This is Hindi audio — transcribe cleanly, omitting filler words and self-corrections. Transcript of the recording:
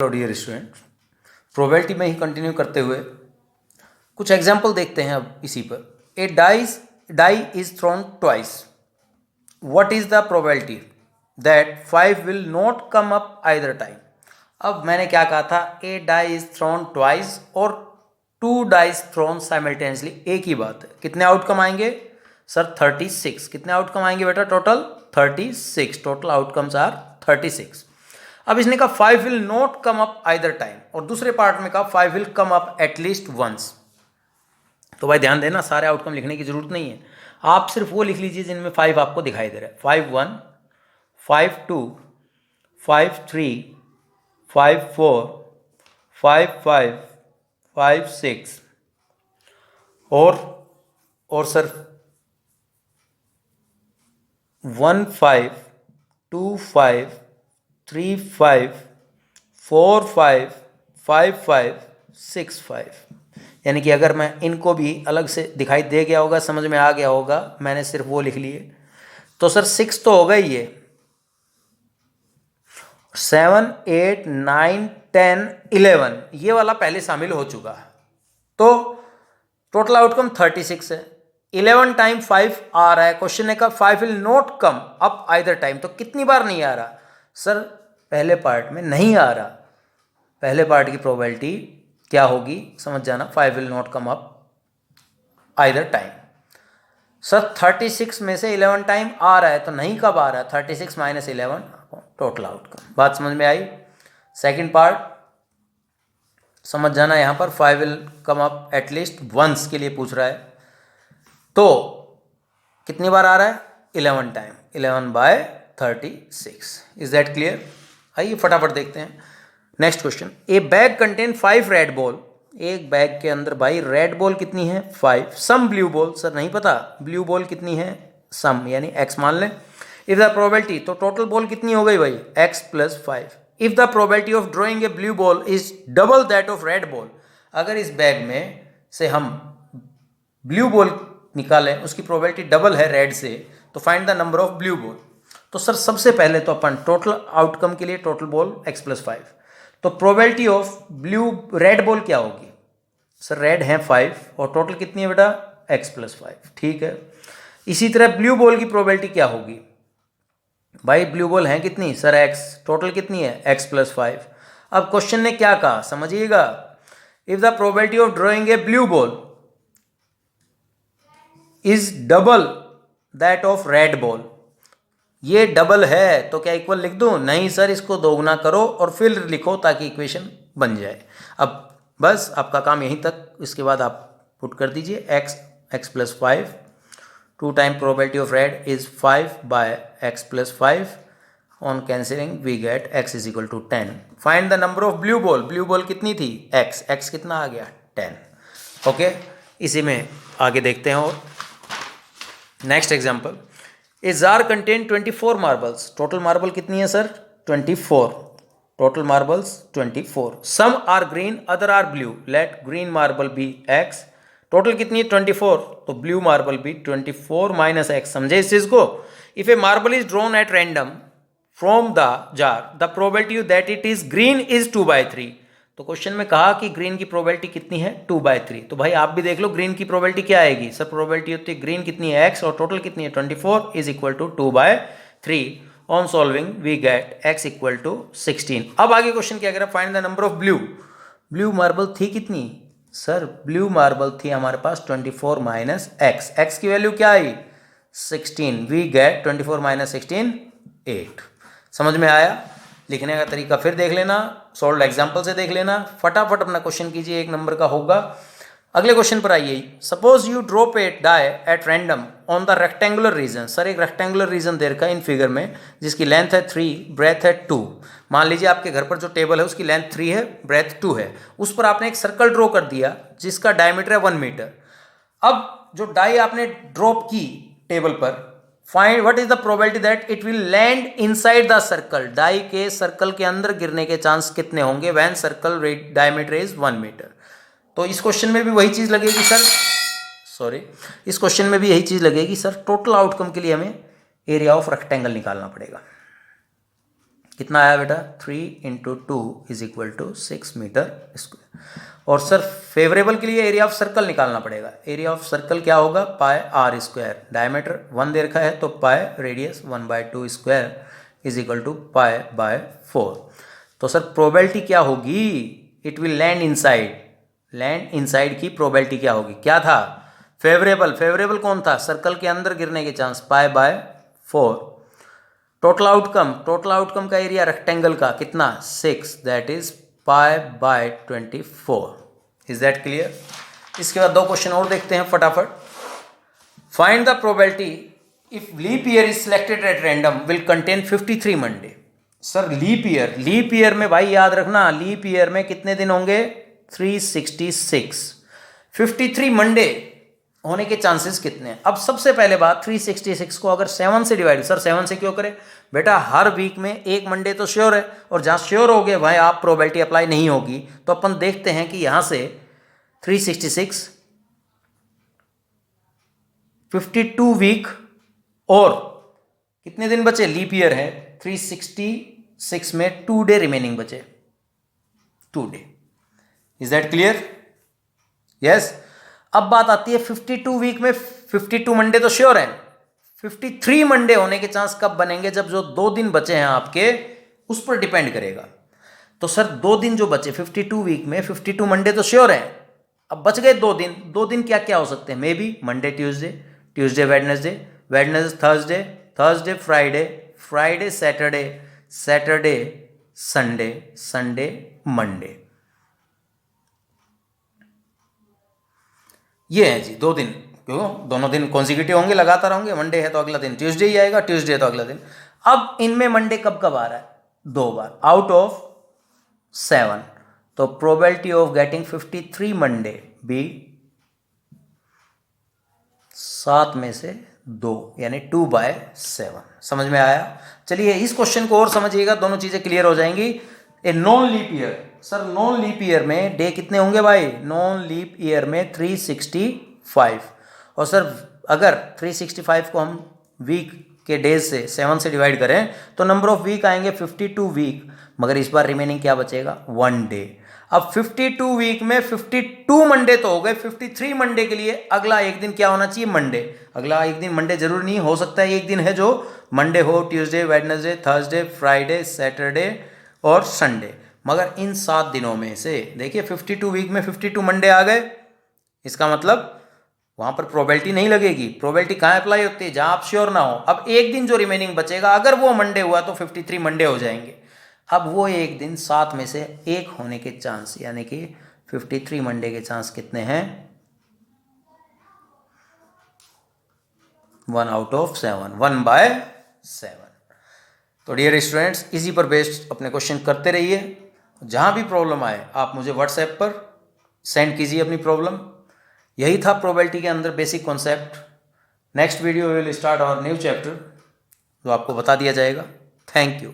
हेलो डियर स्टूडेंट, प्रोबेबिलिटी में ही कंटिन्यू करते हुए कुछ एग्जाम्पल देखते हैं अब इसी पर। A die is thrown twice, what is the probability that 5 will not come up either time. अब मैंने क्या कहा था, a die is thrown twice और 2 डाइस थ्रोन साइमल्टेनियसली, एक ही बात है। कितने आउटकम आएंगे सर? 36। कितने आउटकम आएंगे बेटा? टोटल 36। Total outcomes are 36। अब इसने कहा 5 will not come up either time, और दूसरे पार्ट में कहा 5 will come up at least once. तो भाई ध्यान देना, सारे आउटकम लिखने की जरूरत नहीं है, आप सिर्फ वो लिख लीजिए जिनमें 5 आपको दिखाई दे रहा है। 5-1, 5-2, 5-3, 5-4, 5-5, 5-6 और सर 1-5, 2-5, 3-5, 4-5, 5-5, 6-5। यानी कि अगर मैं इनको भी अलग से दिखाई दे गया होगा, समझ में आ गया होगा, मैंने सिर्फ वो लिख लिए, तो सर 6 तो होगा ही, ये 7, 8, 9, 10, 11 ये वाला पहले शामिल हो चुका है। तो टोटल आउटकम 36 है। 11 टाइम 5 आ रहा है। क्वेश्चन ने कहा 5 will not come up either time, तो कितनी बार नहीं आ रहा सर? पहले पार्ट में नहीं आ रहा। पहले पार्ट की प्रोबेबिलिटी क्या होगी समझ जाना, 5 will not come up either time. Sir 36 में से 11 टाइम आ रहा है, तो नहीं कब आ रहा है? 36 माइनस 11 टोटल आउटकम। बात समझ में आई? सेकंड पार्ट समझ जाना, यहां पर 5 will come up at least once के लिए पूछ रहा है, तो कितनी बार आ रहा है? 11 टाइम, 11/36। Is that clear? आइए फटाफट देखते हैं नेक्स्ट क्वेश्चन। ए बैग कंटेन 5 रेड बॉल, एक बैग के अंदर भाई रेड बॉल कितनी है? 5। सम ब्लू बॉल, सर नहीं पता ब्लू बॉल कितनी है? सम यानी x मान लें। इफ द प्रोबेबिलिटी, तो टोटल बॉल कितनी हो गई भाई? x + 5। If the probability of drawing a blue ball is double that of red ball, अगर इस बैग में से हम ब्लू बॉल निकालें, उसकी प्रोबेबिलिटी डबल है रेड से, तो find the number of blue ball. तो सर सबसे पहले तो अपन टोटल आउटकम के लिए टोटल बॉल x + 5, तो प्रोबेबिलिटी ऑफ रेड बॉल क्या होगी सर? रेड है 5 और टोटल कितनी है बेटा? x + 5। ठीक है। इसी तरह ब्लू बॉल की प्रोबेबिलिटी क्या होगी भाई? ब्लू बॉल है कितनी सर? x। टोटल कितनी है? x + 5। अब क्वेश्चन ने क्या कहा समझिएगा, if the probability of drawing a blue ball is double that of red ball, ये डबल है तो क्या इक्वल लिख दूं? नहीं सर, इसको दोगुना करो और फिर लिखो ताकि इक्वेशन बन जाए। अब बस आपका काम यहीं तक, इसके बाद आप पुट कर दीजिए x + 5, 2 time probability of red is 5/x + 5, on cancelling we get x = 10। Find the number of blue ball, blue ball कितनी थी? x कितना आ गया? 10। ओके, इसी में आगे देखते हैं। और next example, a jar contain 24 marbles, total marble कितनी है sir? 24। Total marbles 24। Some are green other are blue, let green marble be x। Total कितनी है? 24, तो ब्लू मार्बल भी 24 - x। समझे इस चीज को? If A marble is drawn at random from the jar, the probability that it is green is 2/3। तो क्वेश्चन में कहा कि ग्रीन की प्रोबेबिलिटी कितनी है? 2/3। तो भाई आप भी देख लो ग्रीन की प्रोबेबिलिटी क्या आएगी सर? प्रोबेबिलिटी होती है ग्रीन कितनी है? x, और टोटल कितनी है? 24 is equal to 2/3। On solving we get x = 16। अब आगे क्वेश्चन क्या कह रहा है? Find the number of blue. Blue marble थी कितनी सर? ब्लू मार्बल थी हमारे पास 24 - x। x की वैल्यू क्या आई? 16। We get 24 - 16 8। समझ में आया? लिखने का तरीका फिर देख लेना, सॉल्व एग्जाम्पल से देख लेना, फटाफट अपना क्वेश्चन कीजिए, 1 नंबर का होगा। अगले क्वेश्चन पर आइए। Suppose you drop a die at random on the rectangular region, sir एक रेक्टेंगुलर रीजन दे रखा है इन फिगर में, जिसकी लेंथ है 3, ब्रेथ है 2। मान लीजिए आपके घर पर जो टेबल है उसकी लेंथ 3 है, ब्रेथ 2 है, उस पर आपने एक सर्कल ड्रॉ कर दिया जिसका डायमीटर है 1 मीटर। अब जो डाई आपने ड्रॉप की टेबल पर, find what is the probability that it will land inside the circle. Die के सर्कल के अंदर गिरने के चांस कितने होंगे when circle diameter is 1 metre. तो इस क्वेश्चन में भी वही चीज लगेगी सर, इस क्वेश्चन में भी यही चीज लगेगी सर। टोटल आउटकम के लिए हमें एरिया ऑफ रेक्टेंगल निकालना पड़ेगा। कितना आया बेटा 3 × 2 = 6 मीटर स्क्वायर। और सर फेवरेबल के लिए एरिया ऑफ सर्कल निकालना पड़ेगा। एरिया ऑफ सर्कल क्या होगा पाई r स्क्वायर, डायमीटर 1 दे रखा है तो पाई रेडियस 1/2 स्क्वायर = पाई/4। तो सर प्रोबेबिलिटी क्या होगी, it will land inside, land inside की प्रोबेबिलिटी क्या होगी, क्या था फेवरेबल, फेवरेबल कौन था सर्कल के अंदर गिरने के चांस पाई/4। टोटल आउटकम का एरिया रेक्टेंगल का कितना 6, दैट इज पाई/24। Is that clear. इसके बाद 2 क्वेश्चन और देखते हैं फटाफट। Find the probability if leap year is selected at random will contain 53 Monday. Sir leap year में भाई याद रखना, लीप ईयर में कितने दिन होंगे 366, 53 मंडे होने के चांसेस कितने हैं। अब सबसे पहले बात 366 को अगर 7 से डिवाइड, सर 7 से क्यों करें बेटा, हर वीक में एक मंडे तो श्योर है, और जहाँ श्योर हो गए भाई आप प्रोबेबिलिटी अप्लाई नहीं होगी। तो अपन देखते हैं कि यहाँ से 366 52 वीक और कितने दिन बचे, लीप ईयर है 366 में 2 डे रिमेनिंग बचे, 2 day. Is that clear, yes. अब बात आती है 52 वीक में 52 मंडे तो श्योर हैं, 53 मंडे होने के चांस कब बनेंगे, जब जो 2 दिन बचे हैं आपके उस पर डिपेंड करेगा। तो सर 2 दिन जो बचे 52 वीक में 52 मंडे तो श्योर हैं, अब बच गए 2 दिन। 2 दिन क्या क्या हो सकते हैं, may be Monday Tuesday, Tuesday Wednesday, Wednesday Thursday, Thursday Friday, Friday Saturday, Saturday Sunday, Sunday Monday. ये है जी 2 दिन, क्यों दोनों दिन कॉन्जिक्यूटिव होंगे, लगातार होंगे। मंडे है तो अगला दिन ट्यूसडे ही आएगा, ट्यूसडे है तो अगला दिन। अब इनमें मंडे कब कब आ रहा है, 2 बार आउट ऑफ 7। तो probability of getting 53 Monday be 7 में से 2 यानी 2/7। समझ में आया। चलिए इस क्वेश्चन को और समझिएगा, दोनों चीजें क्लियर हो जाएंगी। A non leap year, sir non leap year में डे कितने होंगे भाई, नॉन लीप ईयर में 365। और सर अगर 365 को हम वीक के डेज से 7 से डिवाइड करें तो नंबर ऑफ वीक आएंगे 52 वीक, मगर इस बार रिमेनिंग क्या बचेगा 1 डे। अब 52 वीक में 52 मंडे तो हो गए, 53 मंडे के लिए अगला एक दिन क्या होना चाहिए मंडे। अगला एक दिन मंडे जरूर नहीं, हो सकता है एक दिन है जो मंडे हो, Tuesday, Wednesday, Thursday, Friday, Saturday और संडे। मगर इन 7 दिनों में से देखिए 52 वीक में 52 मंडे आ गए, इसका मतलब वहां पर प्रोबेबिलिटी नहीं लगेगी। प्रोबेबिलिटी कहाँ अप्लाई होती है, जहां आप श्योर ना हो। अब एक दिन जो रिमेनिंग बचेगा अगर वो मंडे हुआ तो 53 मंडे हो जाएंगे। अब वो एक दिन 7 में से 1 होने के चांस, यानी कि 53 मंडे के चांस कितने हैं 1 आउट ऑफ 7, 1/7। तो डियर स्टूडेंट्स इसी पर बेस्ड अपने क्वेश्चन करते रहिए। जहाँ भी प्रॉब्लम आए आप मुझे व्हाट्सएप पर सेंड कीजिए अपनी प्रॉब्लम। यही था प्रोबेबिलिटी के अंदर basic concept. Next video will start our new chapter, जो आपको बता दिया जाएगा। Thank you.